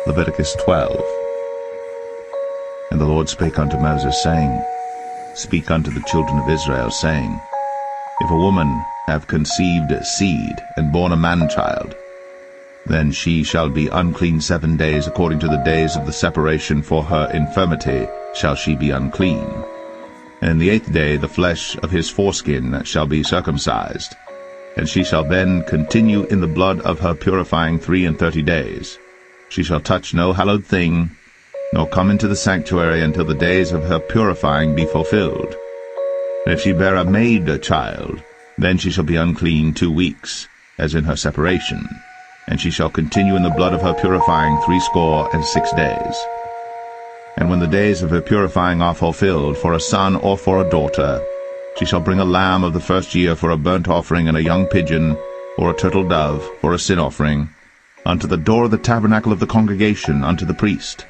Leviticus 12. And the Lord spake unto Moses, saying, Speak unto the children of Israel, saying, If a woman have conceived seed, and born a man-child, then she shall be unclean 7 days, according to the days of the separation for her infirmity shall she be unclean. And in the 8th day the flesh of his foreskin shall be circumcised, and she shall then continue in the blood of her purifying 33 days. She shall touch no hallowed thing, nor come into the sanctuary until the days of her purifying be fulfilled. And if she bear a maid child, then she shall be unclean 2 weeks, as in her separation, and she shall continue in the blood of her purifying 66 days. And when the days of her purifying are fulfilled, for a son or for a daughter, she shall bring a lamb of the first year for a burnt offering, and a young pigeon, or a turtle dove, for a sin offering, unto the door of the tabernacle of the congregation, unto the priest,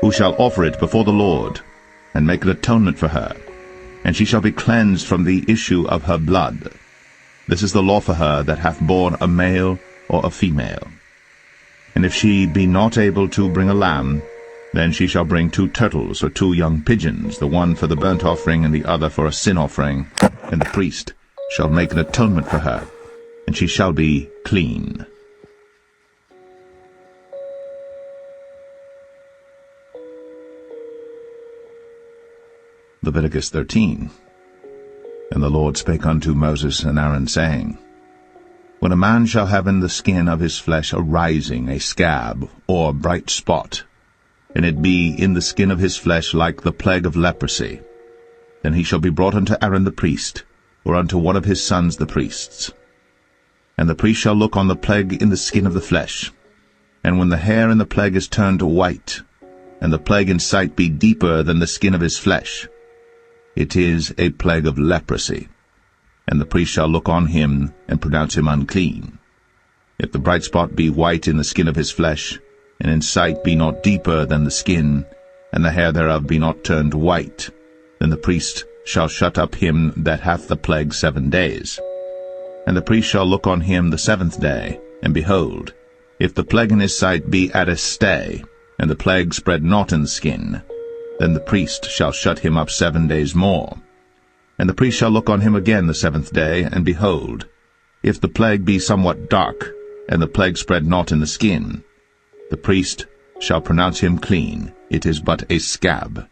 who shall offer it before the Lord, and make an atonement for her, and she shall be cleansed from the issue of her blood. This is the law for her that hath borne a male or a female. And if she be not able to bring a lamb, then she shall bring 2 turtles or 2 young pigeons, the one for the burnt offering and the other for a sin offering, and the priest shall make an atonement for her, and she shall be clean. Leviticus 13. And the Lord spake unto Moses and Aaron, saying, When a man shall have in the skin of his flesh a rising, a scab, or bright spot, and it be in the skin of his flesh like the plague of leprosy, then he shall be brought unto Aaron the priest, or unto one of his sons the priests. And the priest shall look on the plague in the skin of the flesh, and when the hair in the plague is turned white, and the plague in sight be deeper than the skin of his flesh, it is a plague of leprosy, and the priest shall look on him, and pronounce him unclean. If the bright spot be white in the skin of his flesh, and in sight be not deeper than the skin, and the hair thereof be not turned white, then the priest shall shut up him that hath the plague 7 days. And the priest shall look on him the 7th day, and behold, if the plague in his sight be at a stay, and the plague spread not in the skin, then the priest shall shut him up 7 days more. And the priest shall look on him again the 7th day, and behold, if the plague be somewhat dark, and the plague spread not in the skin, the priest shall pronounce him clean. It is but a scab,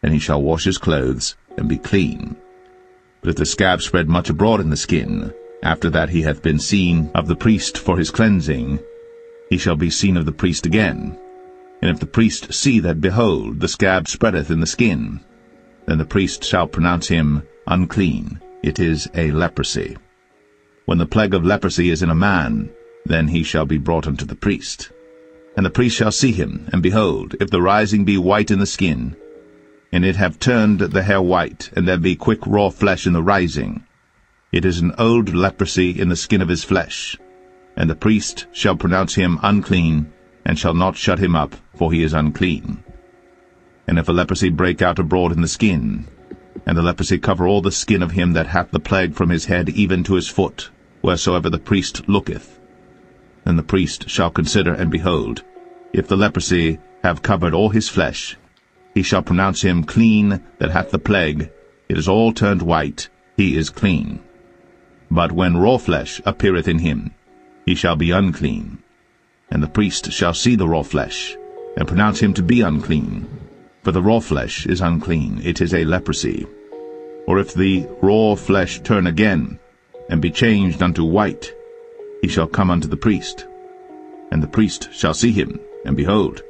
and he shall wash his clothes, and be clean. But if the scab spread much abroad in the skin, after that he hath been seen of the priest for his cleansing, he shall be seen of the priest again. And if the priest see that, behold, the scab spreadeth in the skin, then the priest shall pronounce him unclean. It is a leprosy. When the plague of leprosy is in a man, then he shall be brought unto the priest. And the priest shall see him, and behold, if the rising be white in the skin, and it have turned the hair white, and there be quick raw flesh in the rising, it is an old leprosy in the skin of his flesh. And the priest shall pronounce him unclean, and shall not shut him up, for he is unclean. And if a leprosy break out abroad in the skin, and the leprosy cover all the skin of him that hath the plague from his head even to his foot, wheresoever the priest looketh, then the priest shall consider, and behold, if the leprosy have covered all his flesh, he shall pronounce him clean that hath the plague. It is all turned white, he is clean. But when raw flesh appeareth in him, he shall be unclean. And the priest shall see the raw flesh, and pronounce him to be unclean. For the raw flesh is unclean, it is a leprosy. Or if the raw flesh turn again, and be changed unto white, he shall come unto the priest. And the priest shall see him, and behold,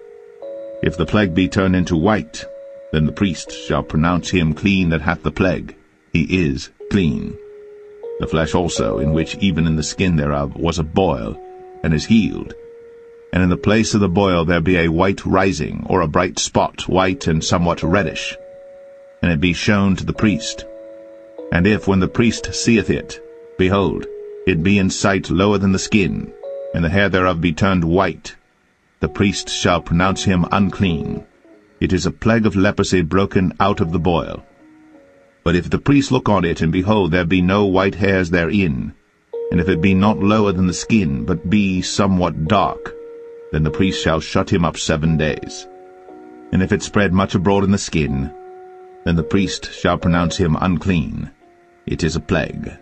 if the plague be turned into white, then the priest shall pronounce him clean that hath the plague. He is clean. The flesh also, in which even in the skin thereof was a boil, and is healed, and in the place of the boil there be a white rising, or a bright spot, white and somewhat reddish, and it be shown to the priest. And if, when the priest seeth it, behold, it be in sight lower than the skin, and the hair thereof be turned white, the priest shall pronounce him unclean. It is a plague of leprosy broken out of the boil. But if the priest look on it, and behold, there be no white hairs therein, and if it be not lower than the skin, but be somewhat dark, then the priest shall shut him up 7 days. And if it spread much abroad in the skin, then the priest shall pronounce him unclean. It is a plague.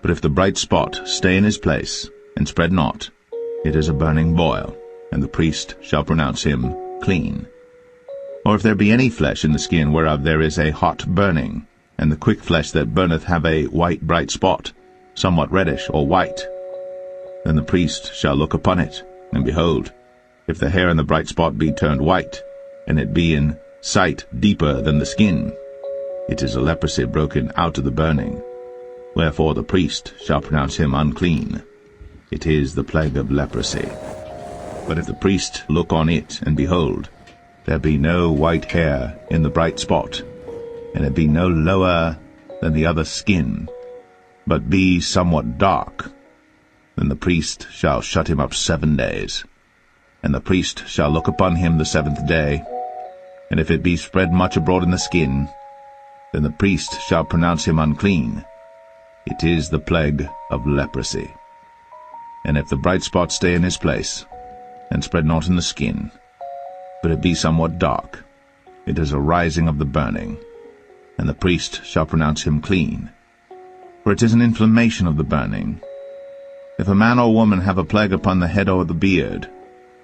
But if the bright spot stay in his place, and spread not, it is a burning boil, and the priest shall pronounce him clean. Or if there be any flesh in the skin whereof there is a hot burning, and the quick flesh that burneth have a white bright spot, somewhat reddish or white, then the priest shall look upon it, and behold, if the hair in the bright spot be turned white, and it be in sight deeper than the skin, it is a leprosy broken out of the burning. Wherefore the priest shall pronounce him unclean. It is the plague of leprosy. But if the priest look on it, and behold, there be no white hair in the bright spot, and it be no lower than the other skin, but be somewhat dark, then the priest shall shut him up 7 days. And the priest shall look upon him the 7th day, and if it be spread much abroad in the skin, then the priest shall pronounce him unclean. It is the plague of leprosy. And if the bright spot stay in his place, and spread not in the skin, but it be somewhat dark, it is a rising of the burning, and the priest shall pronounce him clean. For it is an inflammation of the burning. If a man or woman have a plague upon the head or the beard,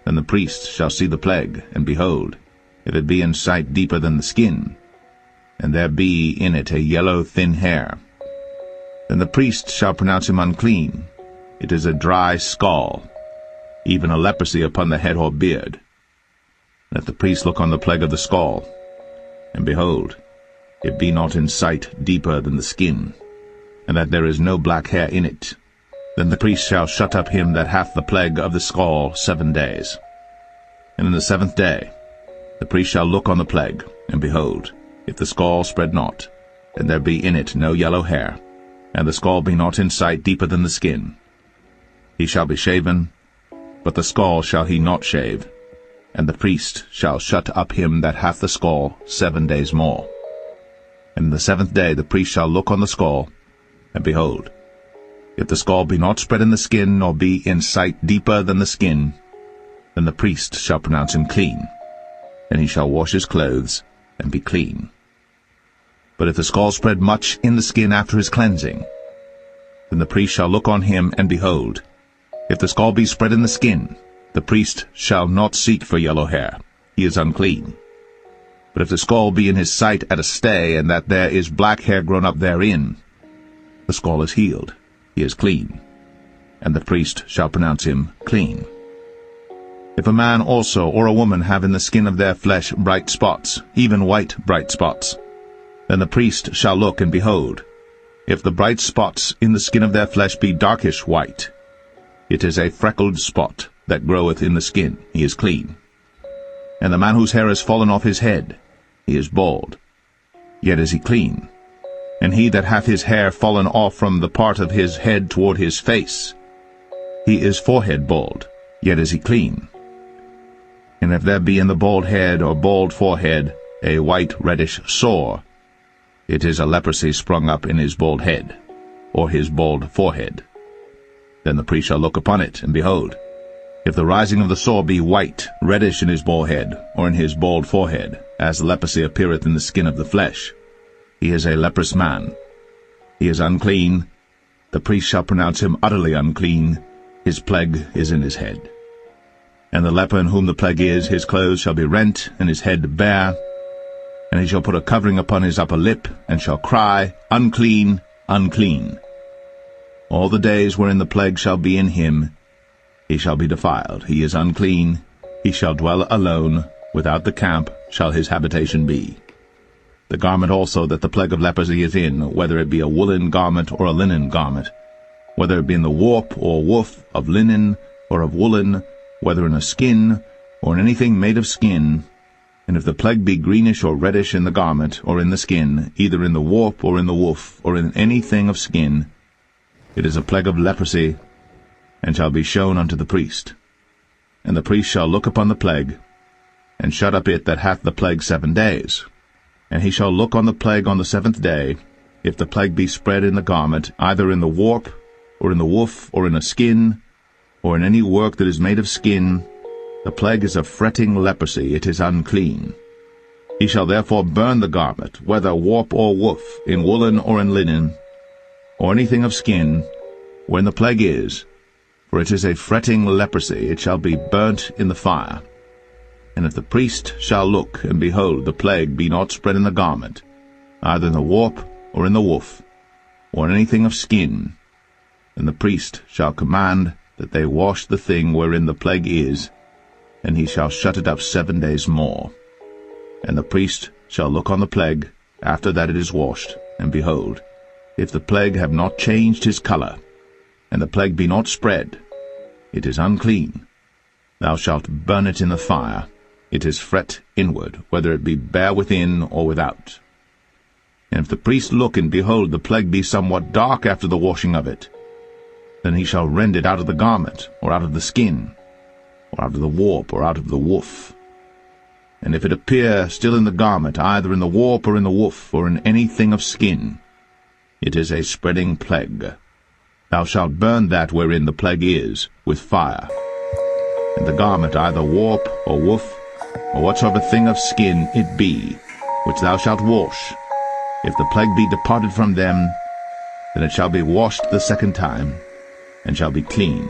then the priest shall see the plague, and behold, if it be in sight deeper than the skin, and there be in it a yellow thin hair, then the priest shall pronounce him unclean. It is a dry scall, even a leprosy upon the head or beard. And if the priest look on the plague of the scall, and behold, it be not in sight deeper than the skin, and that there is no black hair in it, then the priest shall shut up him that hath the plague of the scall 7 days. And in the 7th day the priest shall look on the plague, and behold, if the scall spread not, and there be in it no yellow hair, and the scall be not in sight deeper than the skin, he shall be shaven, but the scall shall he not shave, and the priest shall shut up him that hath the scall 7 days more. And in the 7th day the priest shall look on the scall, and behold, if the scall be not spread in the skin, nor be in sight deeper than the skin, then the priest shall pronounce him clean, and he shall wash his clothes, and be clean. But if the scall spread much in the skin after his cleansing, then the priest shall look on him, and behold, if the scall be spread in the skin, the priest shall not seek for yellow hair, he is unclean. But if the scall be in his sight at a stay, and that there is black hair grown up therein, the scall is healed, he is clean, and the priest shall pronounce him clean. If a man also or a woman have in the skin of their flesh bright spots, even white bright spots, then the priest shall look, and behold, if the bright spots in the skin of their flesh be darkish white, it is a freckled spot that groweth in the skin, he is clean. And the man whose hair is fallen off his head, he is bald, yet is he clean. And he that hath his hair fallen off from the part of his head toward his face, he is forehead bald, yet is he clean. And if there be in the bald head or bald forehead a white reddish sore, it is a leprosy sprung up in his bald head, or his bald forehead. Then the priest shall look upon it, and behold, if the rising of the sore be white, reddish in his bald head, or in his bald forehead, as the leprosy appeareth in the skin of the flesh, he is a leprous man. He is unclean. The priest shall pronounce him utterly unclean. His plague is in his head. And the leper in whom the plague is, his clothes shall be rent, and his head bare. And he shall put a covering upon his upper lip, and shall cry, Unclean, unclean. All the days wherein the plague shall be in him, he shall be defiled. He is unclean. He shall dwell alone. Without the camp shall his habitation be. The garment also that the plague of leprosy is in, whether it be a woolen garment or a linen garment, whether it be in the warp or woof of linen or of woolen, whether in a skin or in anything made of skin, and if the plague be greenish or reddish in the garment or in the skin, either in the warp or in the woof or in anything of skin, it is a plague of leprosy, and shall be shown unto the priest. And the priest shall look upon the plague, and shut up it that hath the plague 7 days. And he shall look on the plague on the 7th day, if the plague be spread in the garment, either in the warp, or in the woof, or in a skin, or in any work that is made of skin, The plague is a fretting leprosy, it is unclean. He shall therefore burn the garment, whether warp or woof, in woolen or in linen, or anything of skin, wherein the plague is, for it is a fretting leprosy, it shall be burnt in the fire. And if the priest shall look, and behold, the plague be not spread in the garment, either in the warp or in the woof, or in anything of skin, then the priest shall command that they wash the thing wherein the plague is, and he shall shut it up 7 days more. And the priest shall look on the plague after that it is washed, and behold, if the plague have not changed his colour, and the plague be not spread, it is unclean. Thou shalt burn it in the fire. It is fret inward, whether it be bare within or without. And if the priest look, and behold, the plague be somewhat dark after the washing of it, then he shall rend it out of the garment, or out of the skin, or out of the warp, or out of the woof. And if it appear still in the garment, either in the warp or in the woof, or in anything of skin, it is a spreading plague. Thou shalt burn that wherein the plague is, with fire. And the garment, either warp or woof, or whatsoever thing of skin it be, which thou shalt wash, if the plague be departed from them, then it shall be washed the second time, and shall be clean.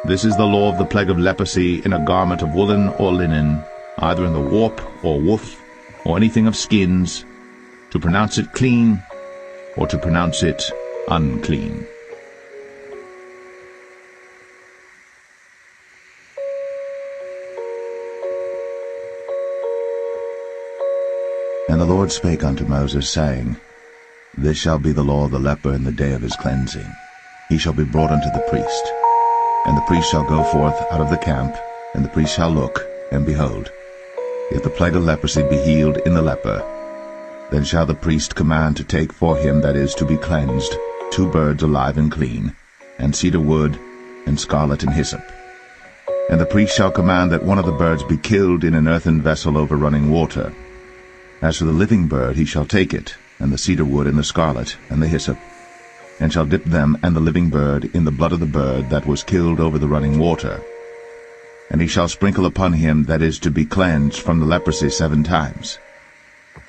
This is the law of the plague of leprosy in a garment of woolen or linen, either in the warp or woof, or anything of skins, to pronounce it clean, or to pronounce it unclean. And the Lord spake unto Moses, saying, This shall be the law of the leper in the day of his cleansing. He shall be brought unto the priest. And the priest shall go forth out of the camp, and the priest shall look, and behold, if the plague of leprosy be healed in the leper, then shall the priest command to take for him that is to be cleansed 2 birds alive and clean, and cedar wood, and scarlet and hyssop. And the priest shall command that one of the birds be killed in an earthen vessel over running water. As for the living bird, he shall take it, and the cedar wood, and the scarlet, and the hyssop, and shall dip them and the living bird in the blood of the bird that was killed over the running water. And he shall sprinkle upon him that is to be cleansed from the leprosy 7 times,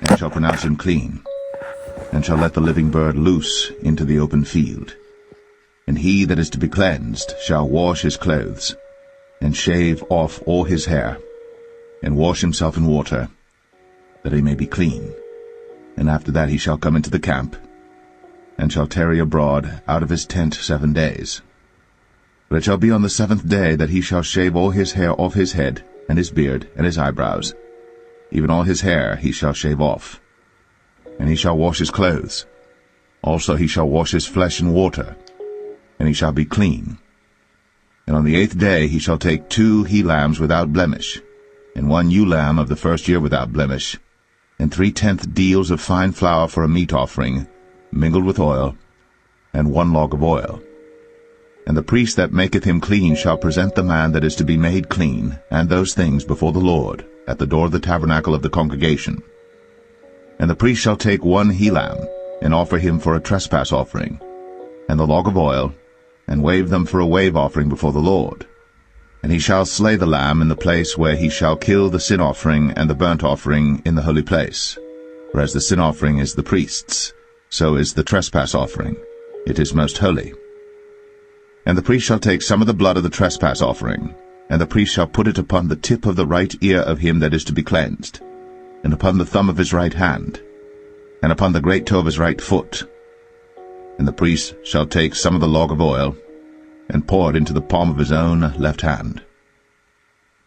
and shall pronounce him clean, and shall let the living bird loose into the open field. And he that is to be cleansed shall wash his clothes, and shave off all his hair, and wash himself in water, that he may be clean. And after that he shall come into the camp, and shall tarry abroad out of his tent 7 days. But it shall be on the 7th day that he shall shave all his hair off his head, and his beard, and his eyebrows. Even all his hair he shall shave off. And he shall wash his clothes. Also he shall wash his flesh in water, and he shall be clean. And on the 8th day he shall take 2 he-lambs without blemish, and 1 ewe-lamb of the first year without blemish, and 3/10 deals of fine flour for a meat offering, mingled with oil, and 1 log of oil. And the priest that maketh him clean shall present the man that is to be made clean, and those things before the Lord, at the door of the tabernacle of the congregation. And the priest shall take 1 he-lamb, and offer him for a trespass offering, and the log of oil, and wave them for a wave offering before the Lord. And he shall slay the lamb in the place where he shall kill the sin offering and the burnt offering in the holy place. For as the sin offering is the priest's, so is the trespass offering. It is most holy. And the priest shall take some of the blood of the trespass offering, and the priest shall put it upon the tip of the right ear of him that is to be cleansed, and upon the thumb of his right hand, and upon the great toe of his right foot. And the priest shall take some of the log of oil, and pour it into the palm of his own left hand.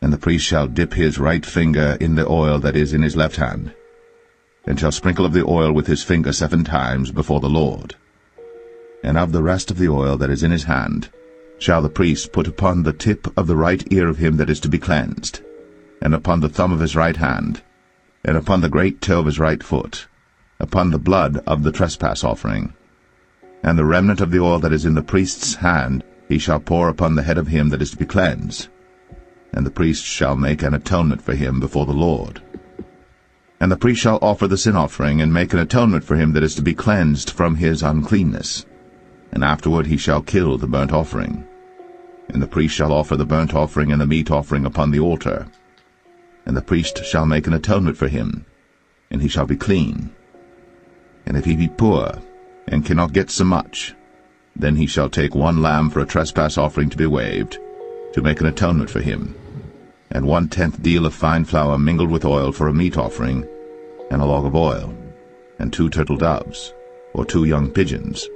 And the priest shall dip his right finger in the oil that is in his left hand, and shall sprinkle of the oil with his finger 7 times before the Lord. And of the rest of the oil that is in his hand shall the priest put upon the tip of the right ear of him that is to be cleansed, and upon the thumb of his right hand, and upon the great toe of his right foot, upon the blood of the trespass offering. And the remnant of the oil that is in the priest's hand he shall pour upon the head of him that is to be cleansed, and the priest shall make an atonement for him before the Lord. And the priest shall offer the sin offering, and make an atonement for him that is to be cleansed from his uncleanness. And afterward he shall kill the burnt offering. And the priest shall offer the burnt offering and the meat offering upon the altar. And the priest shall make an atonement for him, and he shall be clean. And if he be poor, and cannot get so much, then he shall take 1 lamb for a trespass offering to be waived, to make an atonement for him, and 1/10 deal of fine flour mingled with oil for a meat offering, and a log of oil, and 2 turtle doves, or 2 young pigeons,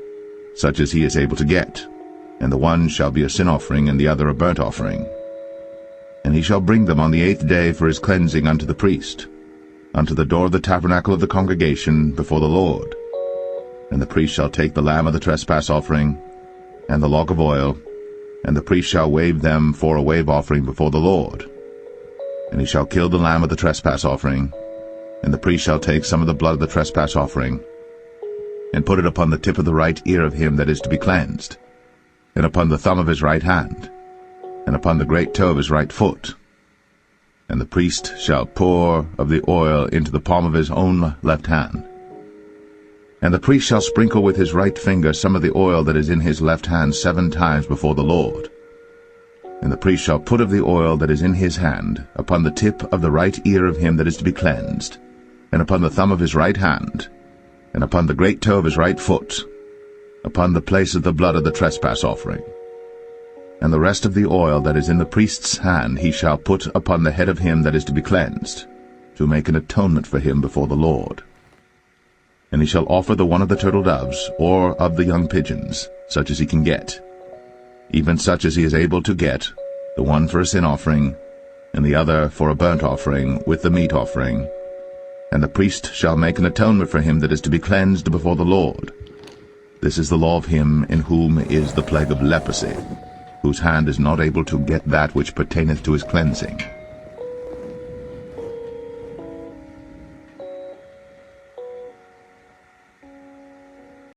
such as he is able to get, and the one shall be a sin offering, and the other a burnt offering. And he shall bring them on the 8th day for his cleansing unto the priest, unto the door of the tabernacle of the congregation before the Lord. And the priest shall take the lamb of the trespass offering, and the log of oil, and the priest shall wave them for a wave offering before the Lord. And he shall kill the lamb of the trespass offering, and the priest shall take some of the blood of the trespass offering, and put it upon the tip of the right ear of him that is to be cleansed, and upon the thumb of his right hand, and upon the great toe of his right foot. And the priest shall pour of the oil into the palm of his own left hand. And the priest shall sprinkle with his right finger some of the oil that is in his left hand 7 times before the Lord. And the priest shall put of the oil that is in his hand upon the tip of the right ear of him that is to be cleansed, and upon the thumb of his right hand, and upon the great toe of his right foot, upon the place of the blood of the trespass offering. And the rest of the oil that is in the priest's hand he shall put upon the head of him that is to be cleansed, to make an atonement for him before the Lord. And he shall offer the one of the turtle doves, or of the young pigeons, such as he can get, even such as he is able to get, the one for a sin offering, and the other for a burnt offering with the meat offering. And the priest shall make an atonement for him that is to be cleansed before the Lord. This is the law of him in whom is the plague of leprosy, whose hand is not able to get that which pertaineth to his cleansing.